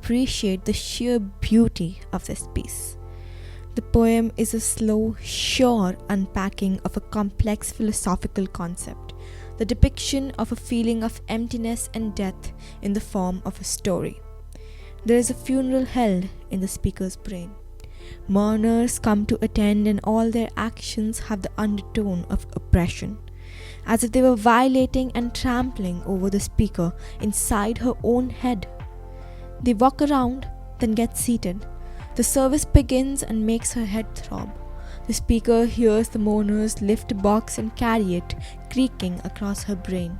appreciate the sheer beauty of this piece. The poem is a slow, sure unpacking of a complex philosophical concept, the depiction of a feeling of emptiness and death in the form of a story. There is a funeral held in the speaker's brain. Mourners come to attend, and all their actions have the undertone of oppression, as if they were violating and trampling over the speaker inside her own head. They walk around, then get seated. The service begins and makes her head throb. The speaker hears the mourners lift a box and carry it, creaking across her brain.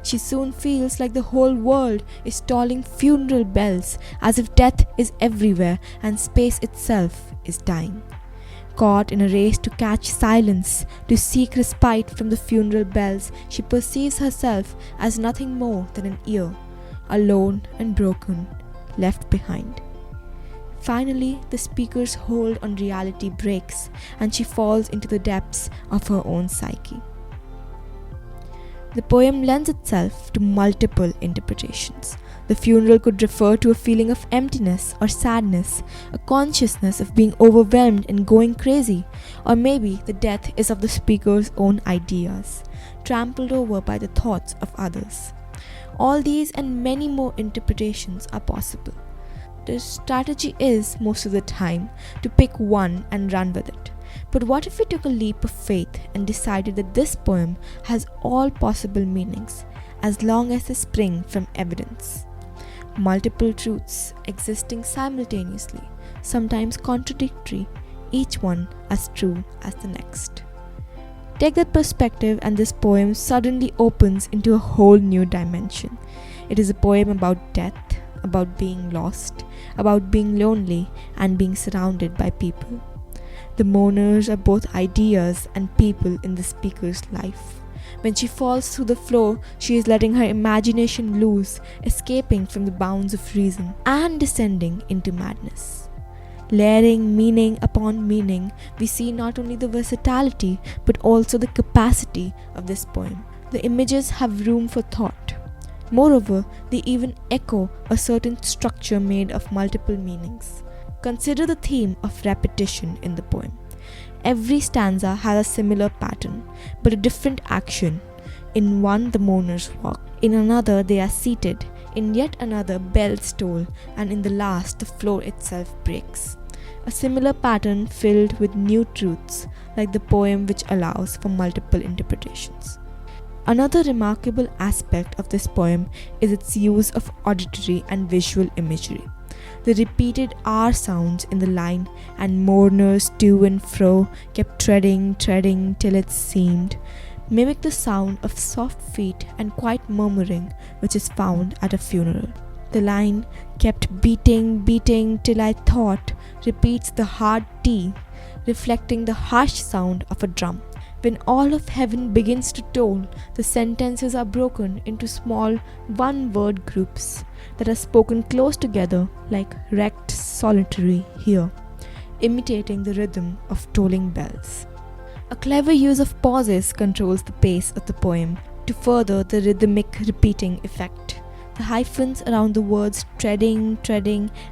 She soon feels like the whole world is tolling funeral bells, as if death is everywhere and space itself is dying. Caught in a race to catch silence, to seek respite from the funeral bells, she perceives herself as nothing more than an ear, alone and broken, left behind. Finally, the speaker's hold on reality breaks, and she falls into the depths of her own psyche. The poem lends itself to multiple interpretations. The funeral could refer to a feeling of emptiness or sadness, a consciousness of being overwhelmed and going crazy, or maybe the death is of the speaker's own ideas, trampled over by the thoughts of others. All these and many more interpretations are possible. The strategy is, most of the time, to pick one and run with it. But what if we took a leap of faith and decided that this poem has all possible meanings, as long as they spring from evidence? Multiple truths existing simultaneously, sometimes contradictory, each one as true as the next. Take that perspective and this poem suddenly opens into a whole new dimension. It is a poem about death, about being lost, about being lonely and being surrounded by people. The mourners are both ideas and people in the speaker's life. When she falls through the floor, she is letting her imagination loose, escaping from the bounds of reason and descending into madness. Layering meaning upon meaning, we see not only the versatility but also the capacity of this poem. The images have room for thought. Moreover, they even echo a certain structure made of multiple meanings. Consider the theme of repetition in the poem. Every stanza has a similar pattern, but a different action. In one, the mourners walk. In another, they are seated. In yet another, bells toll. And in the last, the floor itself breaks. A similar pattern filled with new truths, like the poem which allows for multiple interpretations. Another remarkable aspect of this poem is its use of auditory and visual imagery. The repeated R sounds in the line, and mourners to and fro kept treading till it seemed, mimic the sound of soft feet and quiet murmuring which is found at a funeral. The line, kept beating till I thought, repeats the hard T, reflecting the harsh sound of a drum. When all of heaven begins to toll, the sentences are broken into small one-word groups that are spoken close together like wrecked solitary here, imitating the rhythm of tolling bells. A clever use of pauses controls the pace of the poem to further the rhythmic repeating effect. The hyphens around the words treading,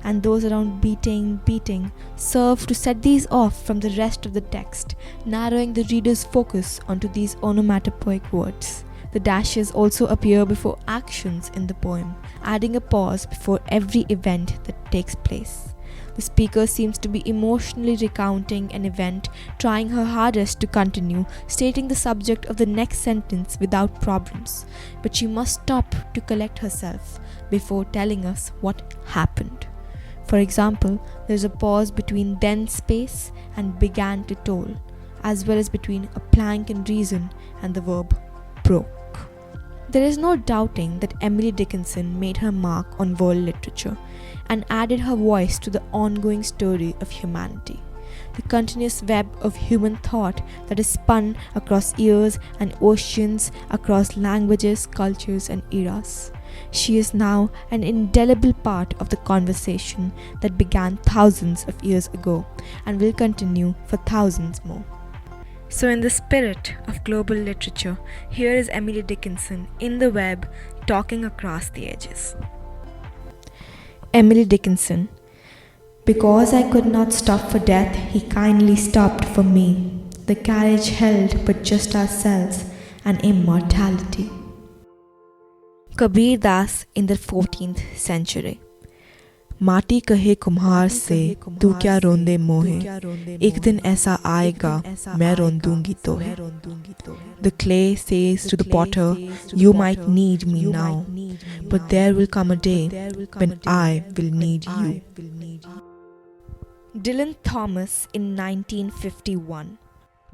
and those around beating serve to set these off from the rest of the text, narrowing the reader's focus onto these onomatopoeic words. The dashes also appear before actions in the poem, adding a pause before every event that takes place. The speaker seems to be emotionally recounting an event, trying her hardest to continue, stating the subject of the next sentence without problems. But she must stop to collect herself before telling us what happened. For example, there is a pause between then space and began to toll, as well as between a plank in reason and the verb broke. There is no doubting that Emily Dickinson made her mark on world literature and added her voice to the ongoing story of humanity. The continuous web of human thought that is spun across years and oceans, across languages, cultures, and eras. She is now an indelible part of the conversation that began thousands of years ago and will continue for thousands more. So in the spirit of global literature, here is Emily Dickinson in the web talking across the edges. Emily Dickinson. Because I could not stop for death, he kindly stopped for me. The carriage held but just ourselves and immortality. Kabir Das in the 14th century. माटी कहे कुम्हार से तू क्या रोंदे मोहे, एक दिन ऐसा आएगा मैं रोंदूंगी तो है. The clay says to the potter, you might need me now, but there will come a day when I will need you. Dylan Thomas in 1951.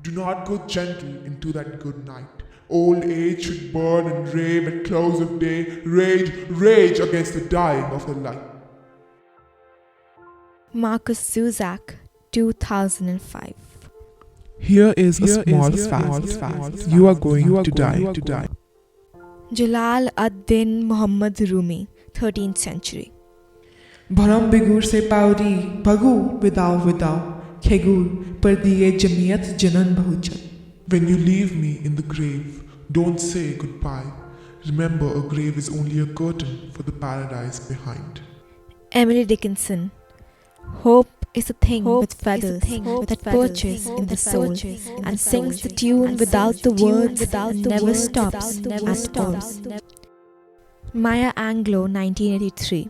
Do not go gentle into that good night. Old age should burn and rave at close of day. Rage, rage against the dying of the light. Marcus Zusak, 2005. Here is a small fact. You are going to die. Jalal ad-Din Muhammad Rumi, 13th century. भरम बिगुर से पावरी भगु विदाव खेगुर पर दिए जमियत जनन बहुचन. When you leave me in the grave, don't say goodbye. Remember, a grave is only a curtain for the paradise behind. Emily Dickinson. Hope is a thing with feathers that perches in the soul and sings the tune without the words and never stops at all. Maya Angelou, 1983.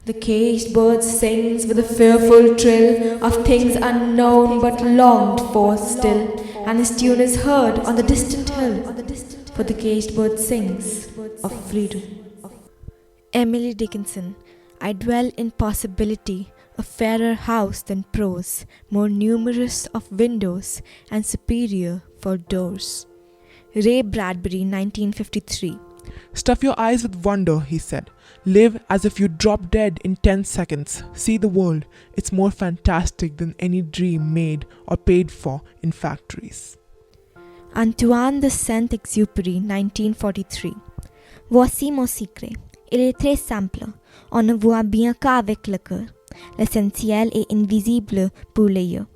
The caged bird sings with a fearful trill of things unknown but longed for still, and his tune is heard on the distant hill, for the caged bird sings of freedom. Emily Dickinson. I dwell in possibility, a fairer house than prose, more numerous of windows and superior for doors. Ray Bradbury, 1953. Stuff your eyes with wonder, he said. Live as if you drop dead in 10 seconds. See the world. It's more fantastic than any dream made or paid for in factories. Antoine de Saint-Exupéry, 1943. Voici mon secret. Il est très simple. On ne voit bien qu'avec le cœur. L'essentiel est invisible pour les yeux.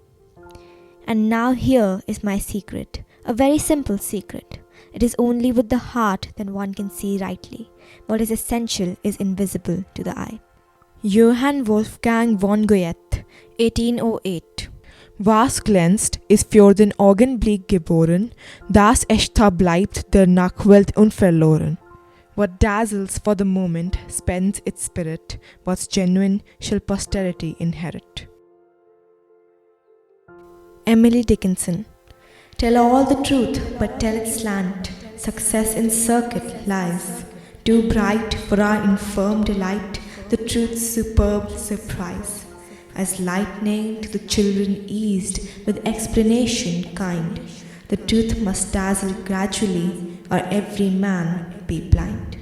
And now here is my secret. A very simple secret. It is only with the heart that one can see rightly. What is essential is invisible to the eye. Johann Wolfgang von Goethe, 1808. Was glänzt, ist für den Augenblick geboren, das echte bleibt der Nachwelt unverloren. What dazzles for the moment spends its spirit, what's genuine shall posterity inherit. Emily Dickinson. Tell all the truth, but tell it slant. Success in circuit lies. Too bright for our infirm delight, the truth's superb surprise. As lightning to the children eased with explanation kind, the truth must dazzle gradually, or every man be blind.